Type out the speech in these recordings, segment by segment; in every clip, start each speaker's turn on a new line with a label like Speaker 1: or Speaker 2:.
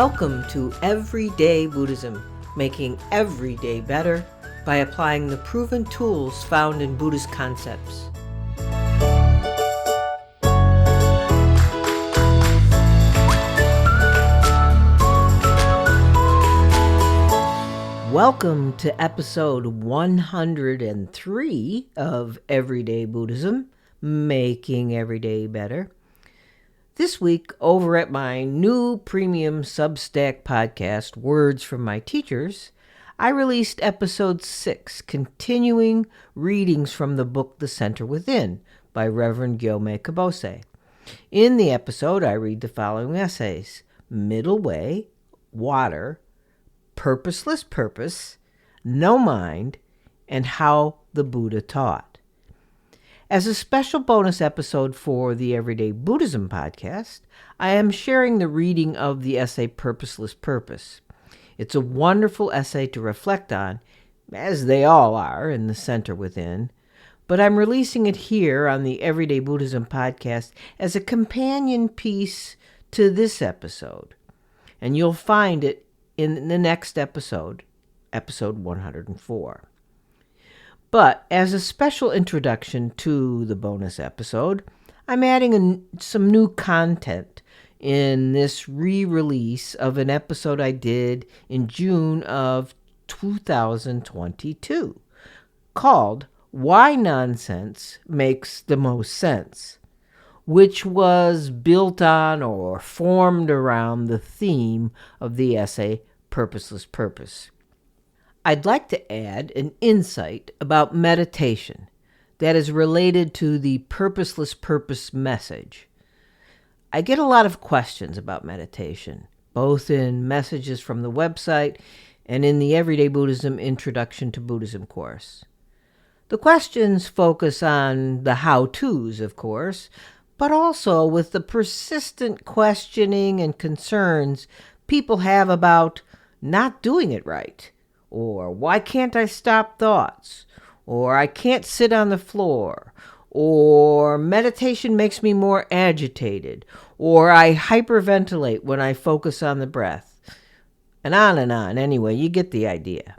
Speaker 1: Welcome to Everyday Buddhism, making every day better by applying the proven tools found in Buddhist concepts. Welcome to episode 103 of Everyday Buddhism, making every day better. This week, over at my new premium Substack podcast, Words from My Teachers, I released episode 6, continuing readings from the book The Center Within by Reverend Gyomay Kabose. In the episode, I read the following essays: Middle Way, Water, Purposeless Purpose, No Mind, and How the Buddha Taught. As a special bonus episode for the Everyday Buddhism podcast, I am sharing the reading of the essay Purposeless Purpose. It's a wonderful essay to reflect on, as they all are in the Center Within, but I'm releasing it here on the Everyday Buddhism podcast as a companion piece to this episode, and you'll find it in the next episode, episode 104. But as a special introduction to the bonus episode, I'm adding some new content in this re-release of an episode I did in June of 2022 called Why Nonsense Makes the Most Sense, which was built on or formed around the theme of the essay Purposeless Purpose. I'd like to add an insight about meditation that is related to the Purposeless Purpose message. I get a lot of questions about meditation, both in messages from the website and in the Everyday Buddhism Introduction to Buddhism course. The questions focus on the how-tos, of course, but also with the persistent questioning and concerns people have about not doing it right. Or, why can't I stop thoughts? Or, I can't sit on the floor. Or, meditation makes me more agitated. Or, I hyperventilate when I focus on the breath. And on and on. Anyway, you get the idea.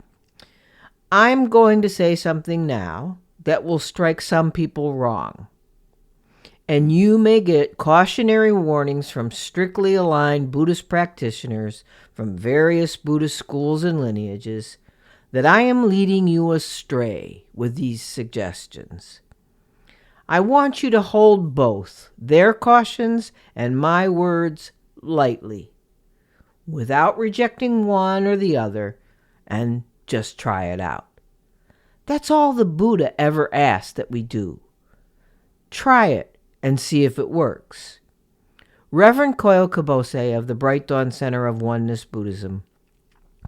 Speaker 1: I'm going to say something now that will strike some people wrong. And you may get cautionary warnings from strictly aligned Buddhist practitioners from various Buddhist schools and lineages that I am leading you astray with these suggestions. I want you to hold both their cautions and my words lightly, without rejecting one or the other, and just try it out. That's all the Buddha ever asked that we do. Try it and see if it works. Reverend Koyo Kabose of the Bright Dawn Center of Oneness Buddhism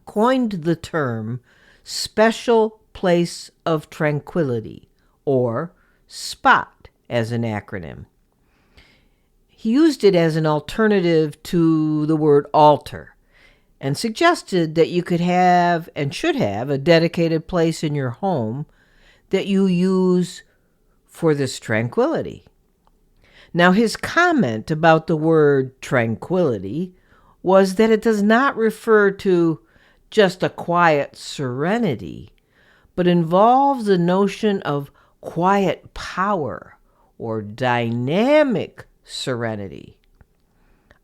Speaker 1: coined the term Special Place of Tranquility, or SPOT as an acronym. He used it as an alternative to the word altar and suggested that you could have and should have a dedicated place in your home that you use for this tranquility. Now, his comment about the word tranquility was that it does not refer to just a quiet serenity, but involves the notion of quiet power or dynamic serenity.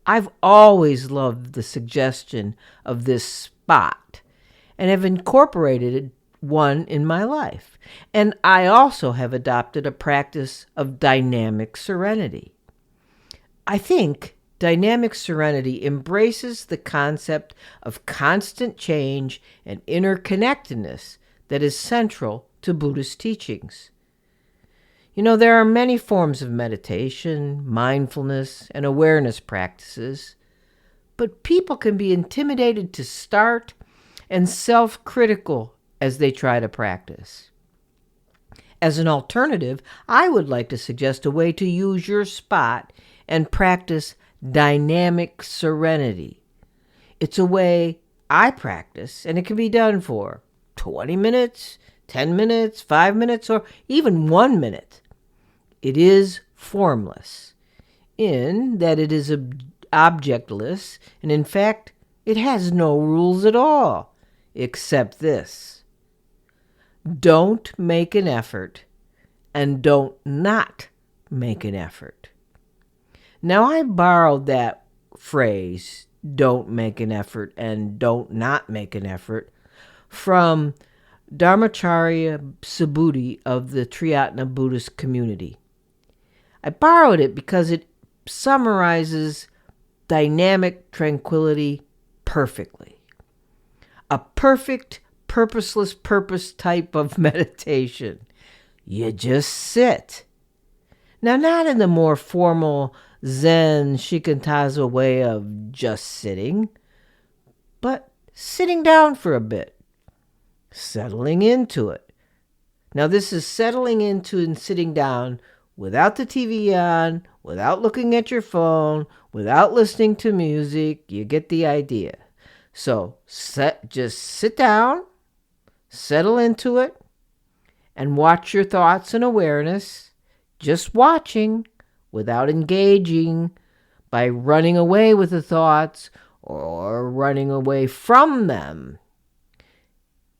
Speaker 1: I've always loved the suggestion of this spot and have incorporated one in my life. And I also have adopted a practice of dynamic serenity. I think dynamic serenity embraces the concept of constant change and interconnectedness that is central to Buddhist teachings. You know, there are many forms of meditation, mindfulness, and awareness practices, but people can be intimidated to start and self-critical as they try to practice. As an alternative, I would like to suggest a way to use your spot and practice dynamic serenity. It's a way I practice, and it can be done for 20 minutes, 10 minutes, 5 minutes, or even 1 minute. It is formless in that it is objectless, and in fact, It has no rules at all, except this: don't make an effort and don't not make an effort. Now, I borrowed that phrase, don't make an effort and don't not make an effort, from Dharmacharya Subhuti of the Triratna Buddhist community. I borrowed it because it summarizes dynamic tranquility perfectly. A perfect, purposeless purpose type of meditation. You just sit. Now, not in the more formal Zen Shikantaza way of just sitting, but sitting down for a bit, settling into it. Now, this is settling into and sitting down without the TV on, without looking at your phone, without listening to music. You get the idea. So just sit down, settle into it, and watch your thoughts and awareness, just watching without engaging by running away with the thoughts or running away from them,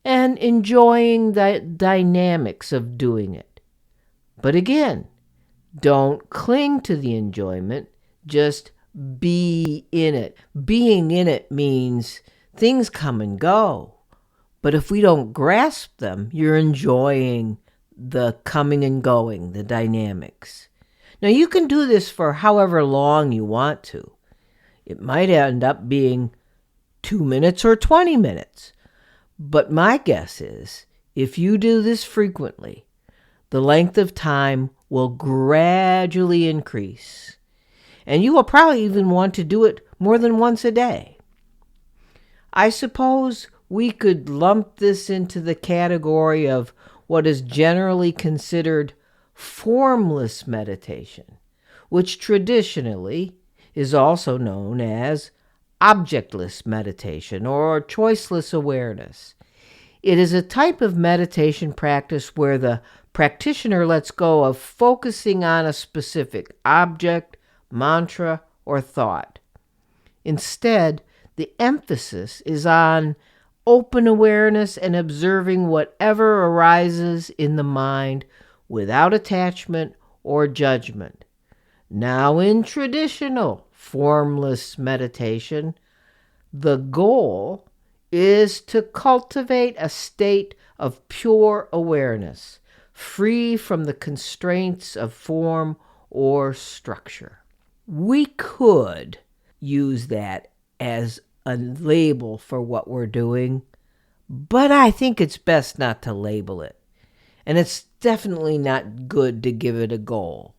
Speaker 1: and enjoying the dynamics of doing it. But again, don't cling to the enjoyment, just be in it. Being in it means things come and go. But if we don't grasp them, you're enjoying the coming and going, the dynamics. Now, you can do this for however long you want to. It might end up being 2 minutes or 20 minutes. But my guess is, if you do this frequently, the length of time will gradually increase. And you will probably even want to do it more than once a day. I suppose we could lump this into the category of what is generally considered formless meditation, which traditionally is also known as objectless meditation or choiceless awareness. It is a type of meditation practice where the practitioner lets go of focusing on a specific object, mantra, or thought. Instead, the emphasis is on open awareness and observing whatever arises in the mind without attachment or judgment. Now, in traditional formless meditation, the goal is to cultivate a state of pure awareness, free from the constraints of form or structure. We could use that as a label for what we're doing, but I think it's best not to label it. And it's definitely not good to give it a goal.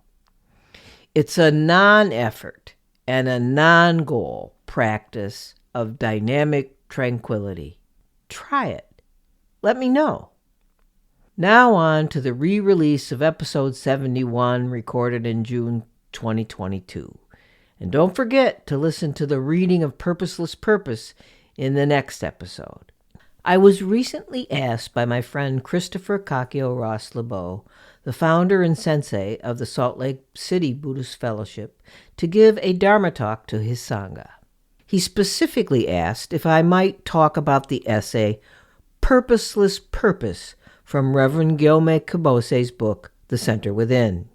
Speaker 1: It's a non-effort and a non-goal practice of dynamic tranquility. Try it. Let me know. Now on to the re-release of episode 71, recorded in June 2022. And don't forget to listen to the reading of Purposeless Purpose in the next episode. I was recently asked by my friend Christopher Kakio Ross LeBeau, the founder and sensei of the Salt Lake City Buddhist Fellowship, to give a Dharma talk to his Sangha. He specifically asked if I might talk about the essay Purposeless Purpose from Reverend Gyomay Kabose's book, The Center Within.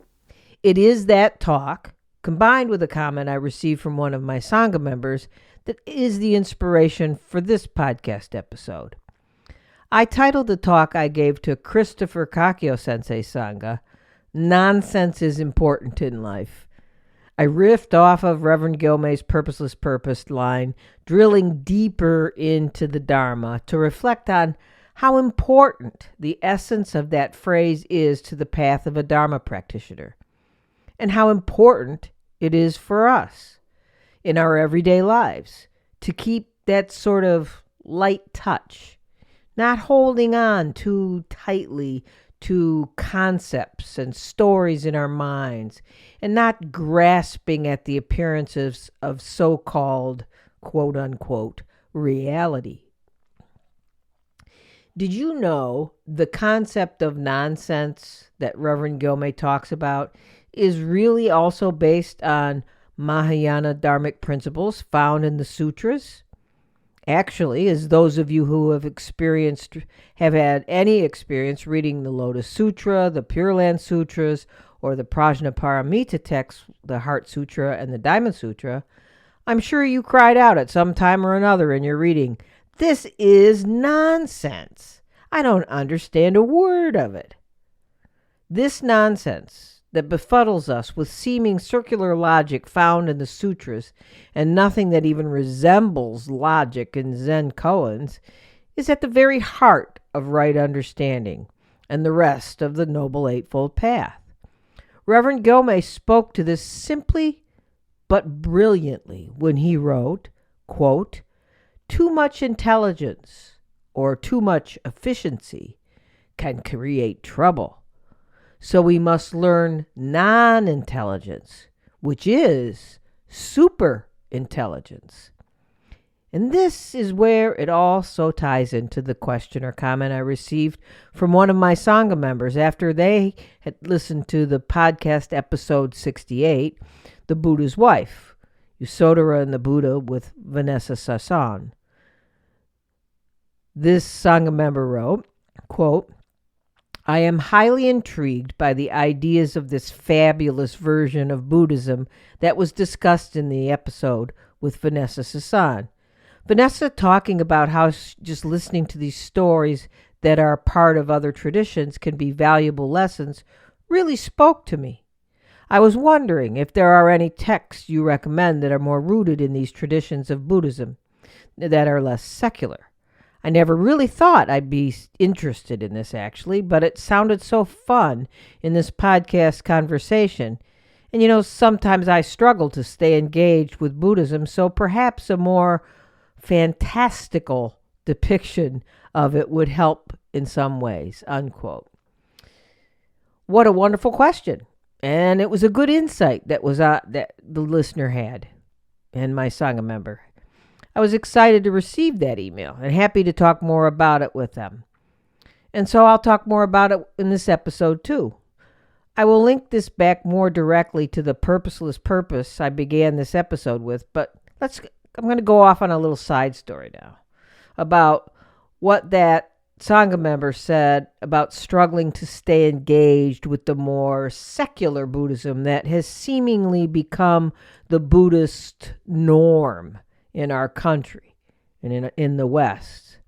Speaker 1: It is that talk, combined with a comment I received from one of my Sangha members, that is the inspiration for this podcast episode. I titled the talk I gave to Christopher Kakio Sensei Sangha, Nonsense is Important in Life. I riffed off of Reverend Gilmay's Purposeless Purpose line, drilling deeper into the Dharma to reflect on how important the essence of that phrase is to the path of a Dharma practitioner, and how important it is for us in our everyday lives to keep that sort of light touch, not holding on too tightly to concepts and stories in our minds, and not grasping at the appearances of so-called, quote-unquote, reality. Did you know the concept of nonsense that Reverend Gilmay talks about is really also based on Mahayana Dharmic principles found in the sutras? Actually, as those of you who have had any experience reading the Lotus Sutra, the Pure Land Sutras, or the Prajnaparamita texts, the Heart Sutra and the Diamond Sutra, I'm sure you cried out at some time or another in your reading, "This is nonsense. I don't understand a word of it." This nonsense that befuddles us with seeming circular logic found in the sutras and nothing that even resembles logic in Zen koans is at the very heart of right understanding and the rest of the Noble Eightfold Path. Reverend Gomez spoke to this simply but brilliantly when he wrote, quote, "Too much intelligence or too much efficiency can create trouble. So we must learn non-intelligence, which is super intelligence." And this is where it also ties into the question or comment I received from one of my Sangha members after they had listened to the podcast episode 68, The Buddha's Wife, Yasodhara and the Buddha with Vanessa Sasson. This Sangha member wrote, quote, "I am highly intrigued by the ideas of this fabulous version of Buddhism that was discussed in the episode with Vanessa Sasson. Vanessa talking about how just listening to these stories that are part of other traditions can be valuable lessons really spoke to me. I was wondering if there are any texts you recommend that are more rooted in these traditions of Buddhism, that are less secular. I never really thought I'd be interested in this, actually, but it sounded so fun in this podcast conversation. And, sometimes I struggle to stay engaged with Buddhism, so perhaps a more fantastical depiction of it would help in some ways," unquote. What a wonderful question. And it was a good insight that the listener had and my Sangha member. I was excited to receive that email and happy to talk more about it with them. And so I'll talk more about it in this episode too. I will link this back more directly to the Purposeless Purpose I began this episode with, but I'm going to go off on a little side story now about what that Sangha member said about struggling to stay engaged with the more secular Buddhism that has seemingly become the Buddhist norm in our country and in the West.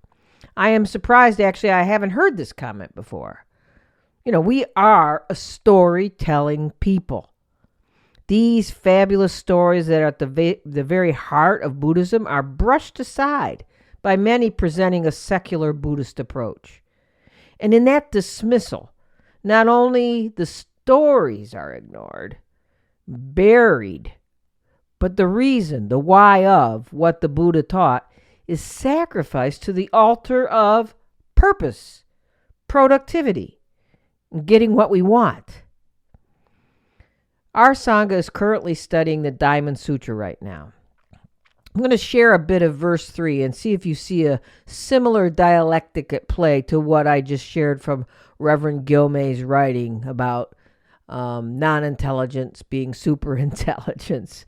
Speaker 1: I am surprised, actually, I haven't heard this comment before. We are a storytelling people. These fabulous stories that are at the very heart of Buddhism are brushed aside by many presenting a secular Buddhist approach. And in that dismissal, not only the stories are ignored, buried, but the reason, the why of what the Buddha taught is sacrificed to the altar of purpose, productivity, and getting what we want. Our Sangha is currently studying the Diamond Sutra right now. I'm going to share a bit of verse 3 and see if you see a similar dialectic at play to what I just shared from Reverend Gilmay's writing about non-intelligence being super intelligence.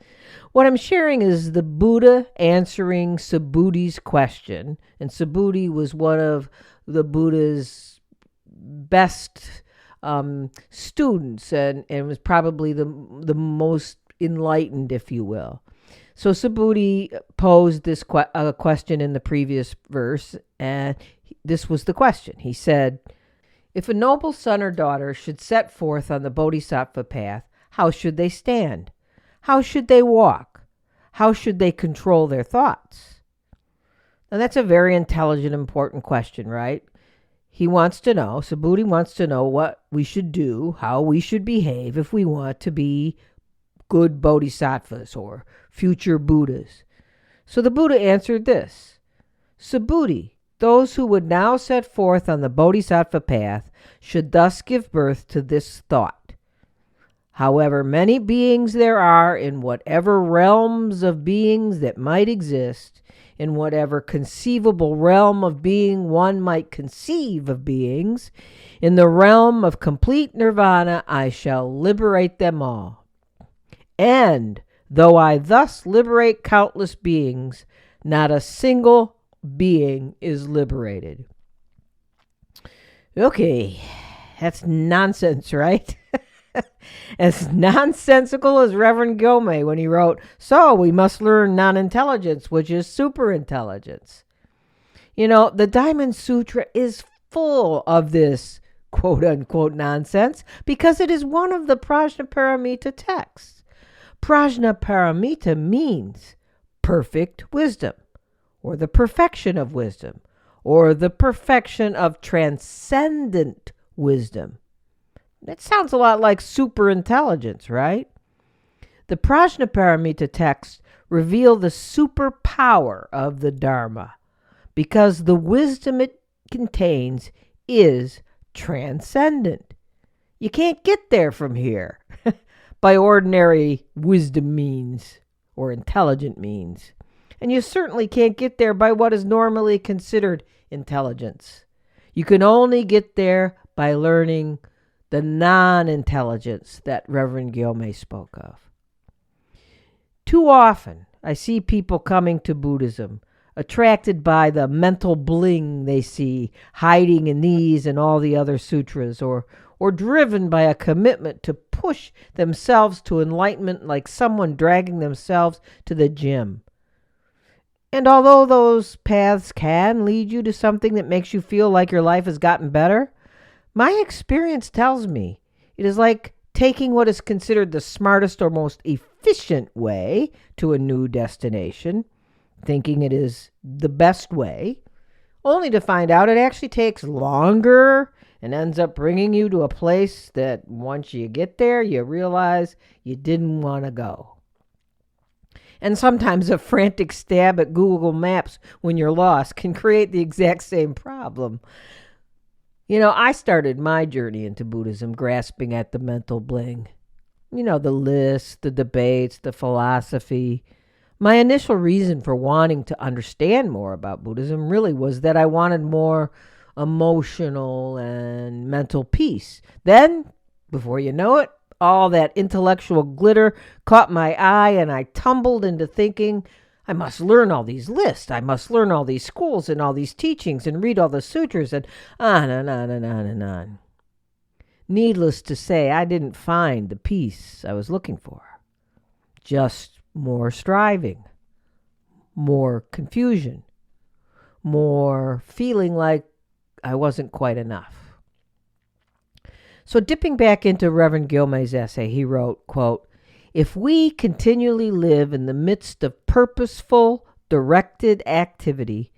Speaker 1: What I'm sharing is the Buddha answering Subhuti's question, and Subhuti was one of the Buddha's best students and was probably the most enlightened, if you will. So Subhuti posed this question in the previous verse, and this was the question. He said, "If a noble son or daughter should set forth on the Bodhisattva path, how should they stand? How should they walk? How should they control their thoughts?" Now that's a very intelligent, important question, right? Subhuti wants to know what we should do, how we should behave if we want to be good bodhisattvas or future Buddhas. So the Buddha answered this: "Subhuti, those who would now set forth on the bodhisattva path should thus give birth to this thought. However many beings there are in whatever realms of beings that might exist, in whatever conceivable realm of being one might conceive of beings, in the realm of complete nirvana I shall liberate them all. And though I thus liberate countless beings, not a single being is liberated. Okay, that's nonsense, right? As nonsensical as Reverend Gomez when he wrote, "So we must learn non-intelligence, which is superintelligence." The Diamond Sutra is full of this quote-unquote nonsense because it is one of the Prajnaparamita texts. Prajnaparamita means perfect wisdom, or the perfection of wisdom, or the perfection of transcendent wisdom. That sounds a lot like superintelligence, right? The Prajnaparamita texts reveal the superpower of the Dharma because the wisdom it contains is transcendent. You can't get there from here by ordinary wisdom means or intelligent means. And you certainly can't get there by what is normally considered intelligence. You can only get there by learning the non-intelligence that Reverend Gomez spoke of. Too often, I see people coming to Buddhism attracted by the mental bling they see hiding in these and all the other sutras, or driven by a commitment to push themselves to enlightenment like someone dragging themselves to the gym. And although those paths can lead you to something that makes you feel like your life has gotten better, my experience tells me it is like taking what is considered the smartest or most efficient way to a new destination, thinking it is the best way, only to find out it actually takes longer and ends up bringing you to a place that once you get there, you realize you didn't want to go. And sometimes a frantic stab at Google Maps when you're lost can create the exact same problem. I started my journey into Buddhism grasping at the mental bling. The lists, the debates, the philosophy. My initial reason for wanting to understand more about Buddhism really was that I wanted more emotional and mental peace. Then, before you know it, all that intellectual glitter caught my eye and I tumbled into thinking, I must learn all these lists. I must learn all these schools and all these teachings and read all the sutras and on and on and on and on. Needless to say, I didn't find the peace I was looking for. Just more striving, more confusion, more feeling like I wasn't quite enough. So dipping back into Reverend Gomez's essay, he wrote, quote, "If we continually live in the midst of purposeful, directed activity,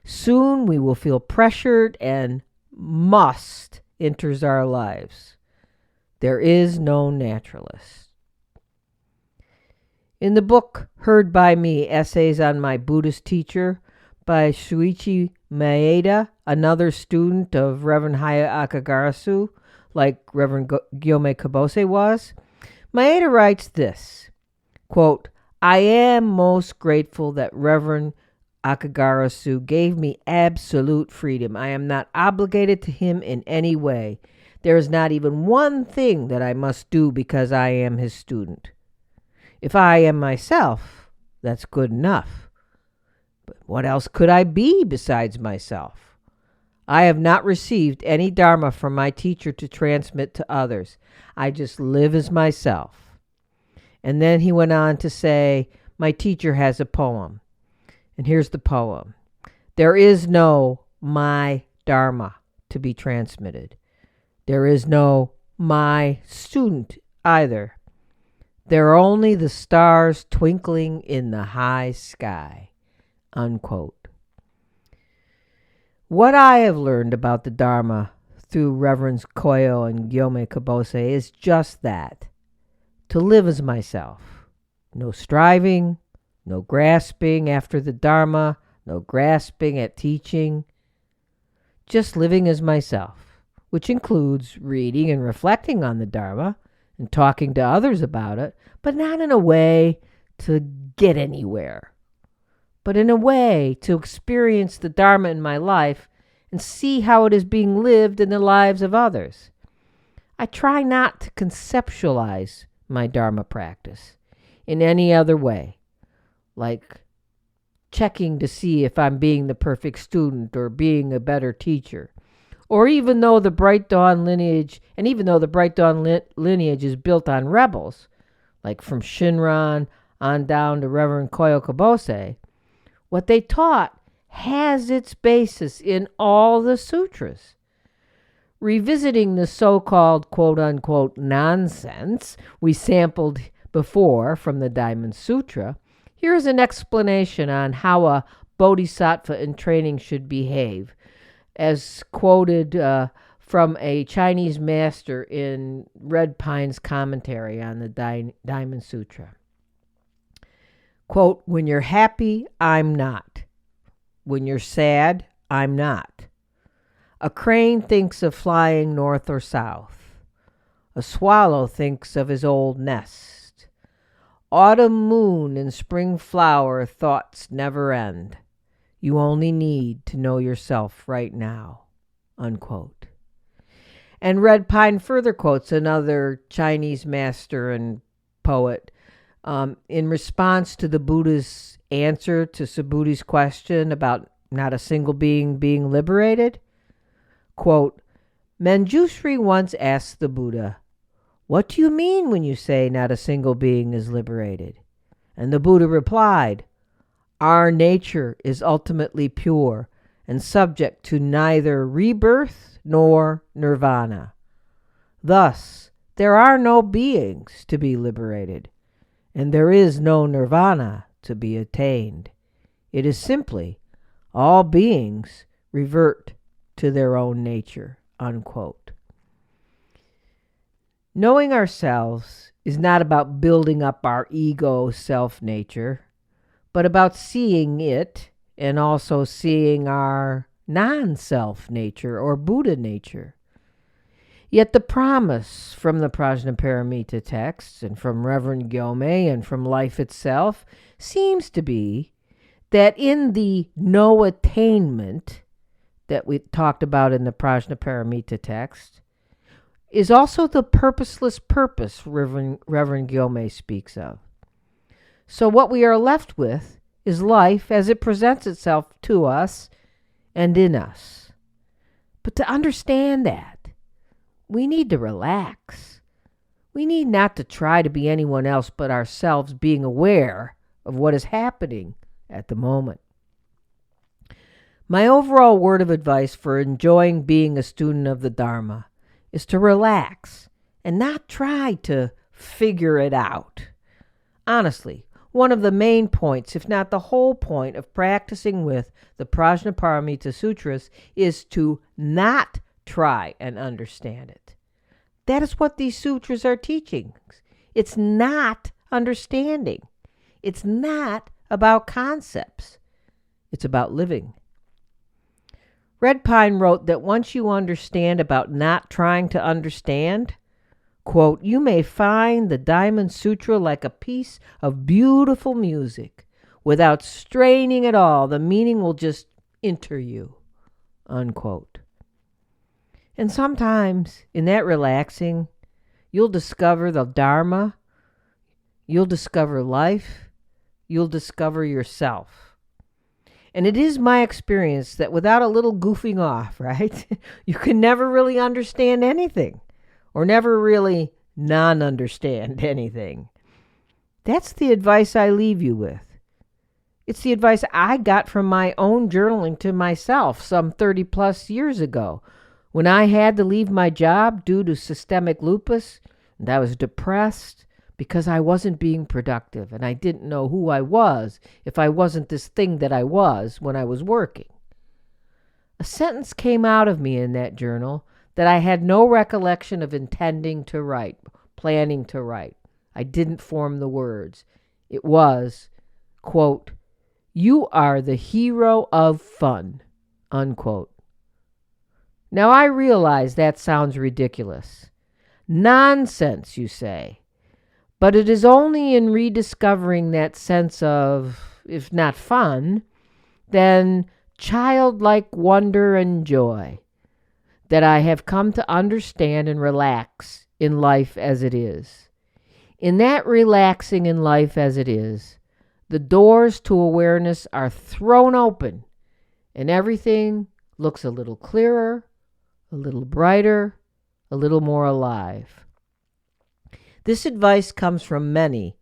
Speaker 1: soon we will feel pressured and must enters our lives. There is no naturalist." In the book Heard by Me, Essays on My Buddhist Teacher by Shuichi Maeda, another student of Reverend Haya Akagarasu, like Reverend Gyome Kabose was, Maeda writes this, quote, "I am most grateful that Reverend Akagarasu gave me absolute freedom. I am not obligated to him in any way. There is not even one thing that I must do because I am his student. If I am myself, that's good enough. But what else could I be besides myself? I have not received any dharma from my teacher to transmit to others. I just live as myself." And then he went on to say, my teacher has a poem. And here's the poem. "There is no my dharma to be transmitted. There is no my student either. There are only the stars twinkling in the high sky." Unquote. What I have learned about the Dharma through Reverends Koyo and Gyome Kabose is just that. To live as myself. No striving, no grasping after the Dharma, no grasping at teaching. Just living as myself, which includes reading and reflecting on the Dharma and talking to others about it, but not in a way to get anywhere, but in a way to experience the Dharma in my life and see how it is being lived in the lives of others. I try not to conceptualize my Dharma practice in any other way, like checking to see if I'm being the perfect student or being a better teacher. Or even though the Bright Dawn lineage, is built on rebels, like from Shinran on down to Reverend Koyo Kabose, what they taught has its basis in all the sutras. Revisiting the so-called quote-unquote nonsense we sampled before from the Diamond Sutra, here's an explanation on how a bodhisattva in training should behave, as quoted from a Chinese master in Red Pine's commentary on the Diamond Sutra. Quote, "When you're happy, I'm not. When you're sad, I'm not. A crane thinks of flying north or south. A swallow thinks of his old nest. Autumn moon and spring flower thoughts never end. You only need to know yourself right now." Unquote. And Red Pine further quotes another Chinese master and poet in response to the Buddha's answer to Subhuti's question about not a single being being liberated. Quote, "Manjushri once asked the Buddha, 'What do you mean when you say not a single being is liberated?' And the Buddha replied, 'Our nature is ultimately pure and subject to neither rebirth nor nirvana. Thus, there are no beings to be liberated, and there is no nirvana to be attained. It is simply all beings revert to their own nature." Unquote. Knowing ourselves is not about building up our ego self-nature, but about seeing it and also seeing our non-self nature or Buddha nature. Yet the promise from the Prajnaparamita texts and from Reverend Gyomay and from life itself seems to be that in the no attainment that we talked about in the Prajnaparamita text is also the purposeless purpose Reverend Gyomay speaks of. So what we are left with is life as it presents itself to us and in us. But to understand that, we need to relax. We need not to try to be anyone else but ourselves, being aware of what is happening at the moment. My overall word of advice for enjoying being a student of the Dharma is to relax and not try to figure it out. Honestly, one of the main points, if not the whole point, of practicing with the Prajnaparamita Sutras is to not try and understand it. That is what these sutras are teaching. It's not understanding. It's not about concepts. It's about living. Red Pine wrote that once you understand about not trying to understand, quote, "you may find the Diamond Sutra like a piece of beautiful music. Without straining at all, the meaning will just enter you." Unquote. And sometimes in that relaxing, you'll discover the Dharma, you'll discover life, you'll discover yourself. And it is my experience that without a little goofing off, right, you can never really understand anything or never really non-understand anything. That's the advice I leave you with. It's the advice I got from my own journaling to myself some 30 plus years ago when I had to leave my job due to systemic lupus and I was depressed because I wasn't being productive and I didn't know who I was if I wasn't this thing that I was when I was working. A sentence came out of me in that journal that I had no recollection of intending to write, planning to write. I didn't form the words. It was, quote, "You are the hero of fun," unquote. Now I realize that sounds ridiculous. Nonsense, you say. But it is only in rediscovering that sense of, if not fun, then childlike wonder and joy, that I have come to understand and relax in life as it is. In that relaxing in life as it is, The doors to awareness are thrown open, and everything looks a little clearer, a little brighter, a little more alive. This advice comes from many,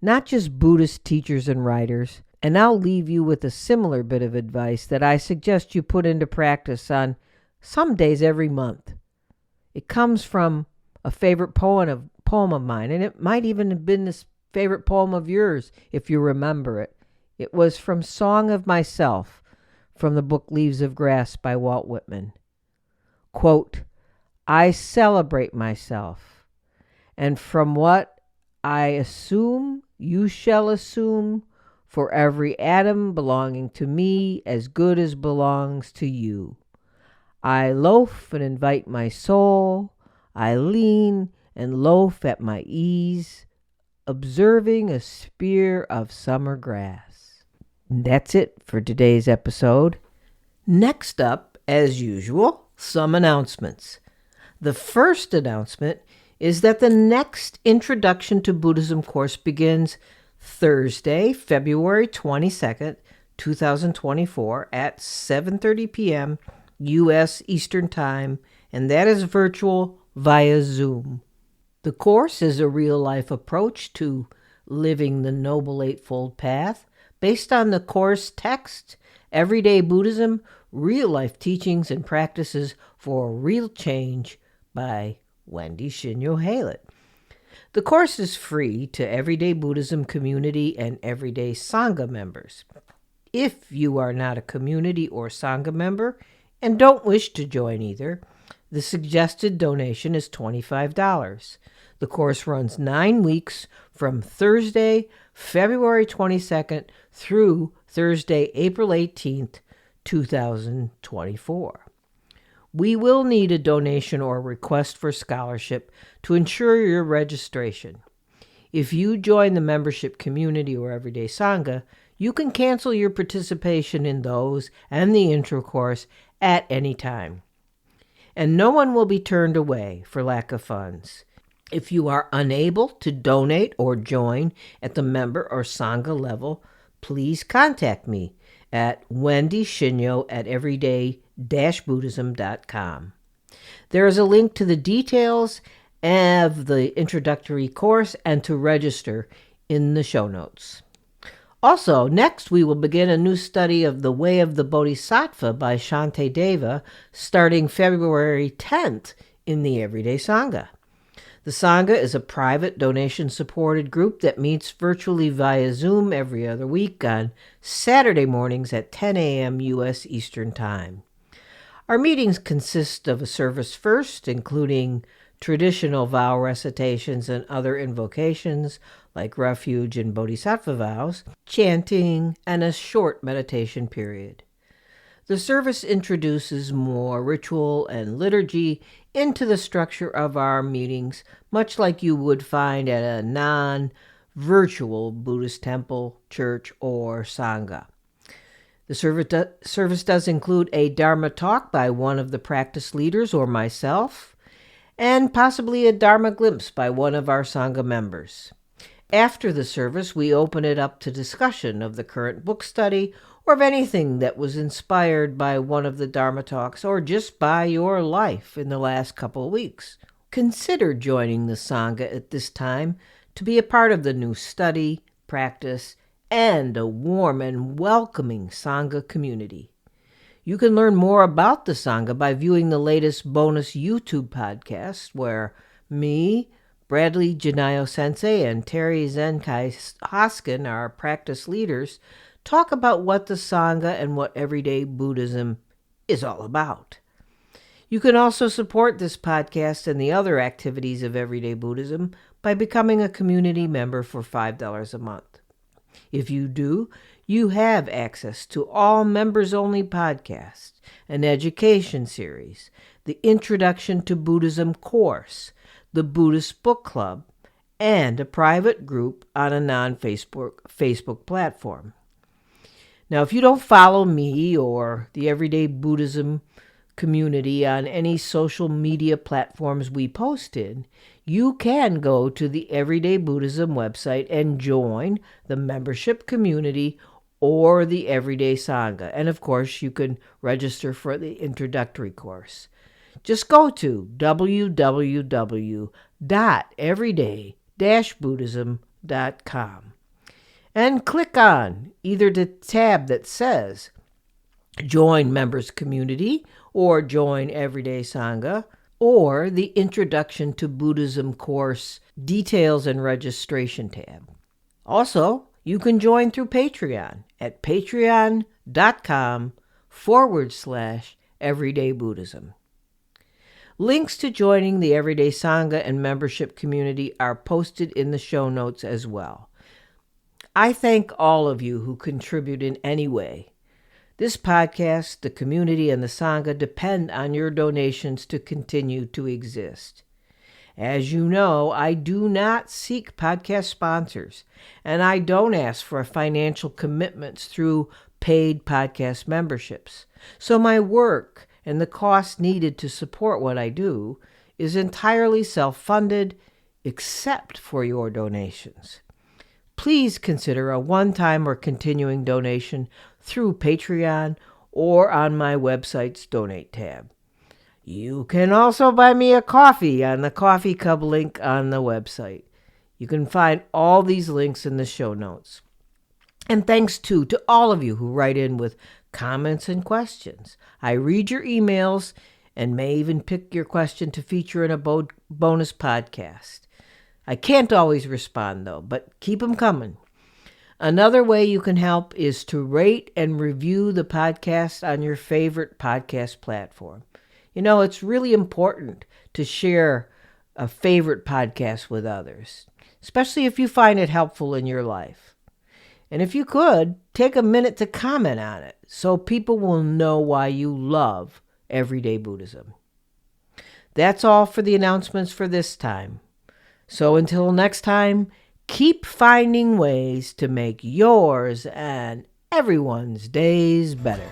Speaker 1: not just Buddhist teachers and writers, and I'll leave you with a similar bit of advice that I suggest you put into practice on some days every month. It comes from a favorite poem of mine, and it might even have been this favorite poem of yours if you remember it. It was from Song of Myself, from the book Leaves of Grass by Walt Whitman. Quote, I celebrate myself, and from what I assume, you shall assume, for every atom belonging to me as good as belongs to you. I loaf and invite my soul, I lean and loaf at my ease, observing a spear of summer grass. And that's it for today's episode. Next up, as usual, some announcements. The first announcement is that the next Introduction to Buddhism course begins Thursday, February 22nd, 2024 at 7:30 p.m. U.S. Eastern Time, and that is virtual via Zoom. The course is a real-life approach to living the Noble Eightfold Path based on the course text, Everyday Buddhism, Real-Life Teachings and Practices for Real Change by Wendy Shinyo Haylett. The course is free to Everyday Buddhism community and Everyday Sangha members. If you are not a community or Sangha member and don't wish to join either, the suggested donation is $25. The course runs 9 weeks from Thursday, February 22nd through Thursday, April 18th, 2024. We will need a donation or request for scholarship to ensure your registration. If you join the membership community or Everyday Sangha, you can cancel your participation in those and the intro course at any time. And no one will be turned away for lack of funds. If you are unable to donate or join at the member or Sangha level, please contact me at wendyshinyo@everyday-buddhism.com. There is a link to the details of the introductory course and to register in the show notes. Also, next we will begin a new study of The Way of the Bodhisattva by Shantideva starting February 10th in the Everyday Sangha. The Sangha is a private donation-supported group that meets virtually via Zoom every other week on Saturday mornings at 10 a.m. U.S. Eastern Time. Our meetings consist of a service first, including traditional vow recitations and other invocations like refuge and bodhisattva vows, chanting, and a short meditation period. The service introduces more ritual and liturgy into the structure of our meetings, much like you would find at a non-virtual Buddhist temple, church, or Sangha. The service does include a Dharma talk by one of the practice leaders or myself, and possibly a Dharma glimpse by one of our Sangha members. After the service, we open it up to discussion of the current book study or of anything that was inspired by one of the Dharma talks or just by your life in the last couple of weeks. Consider joining the Sangha at this time to be a part of the new study, practice, and a warm and welcoming Sangha community. You can learn more about the Sangha by viewing the latest bonus YouTube podcast where me, Bradley Janayo Sensei, and Terry Zenkai Hoskin, our practice leaders, talk about what the Sangha and what Everyday Buddhism is all about. You can also support this podcast and the other activities of Everyday Buddhism by becoming a community member for $5 a month. If you do, you have access to all members-only podcasts, an education series, the Introduction to Buddhism course, the Buddhist Book Club, and a private group on a non-Facebook platform. Now, if you don't follow me or the Everyday Buddhism community on any social media platforms we post in, you can go to the Everyday Buddhism website and join the membership community or the Everyday Sangha. And of course, you can register for the introductory course. Just go to www.everyday-buddhism.com and click on either the tab that says Join Members Community or Join Everyday Sangha, or the Introduction to Buddhism course Details and Registration tab. Also, you can join through Patreon at patreon.com/Everyday Buddhism. Links to joining the Everyday Sangha and membership community are posted in the show notes as well. I thank all of you who contribute in any way. This podcast, the community, and the Sangha depend on your donations to continue to exist. As you know, I do not seek podcast sponsors, and I don't ask for financial commitments through paid podcast memberships. So my work and the cost needed to support what I do is entirely self-funded, except for your donations. Please consider a one-time or continuing donation through Patreon or on my website's Donate tab. You can also buy me a coffee on the Coffee Cup link on the website. You can find all these links in the show notes. And thanks, too, to all of you who write in with comments and questions. I read your emails and may even pick your question to feature in a bonus podcast. I can't always respond, though, but keep them coming. Another way you can help is to rate and review the podcast on your favorite podcast platform. You know, it's really important to share a favorite podcast with others, especially if you find it helpful in your life. And if you could, take a minute to comment on it so people will know why you love Everyday Buddhism. That's all for the announcements for this time. So until next time, keep finding ways to make yours and everyone's days better.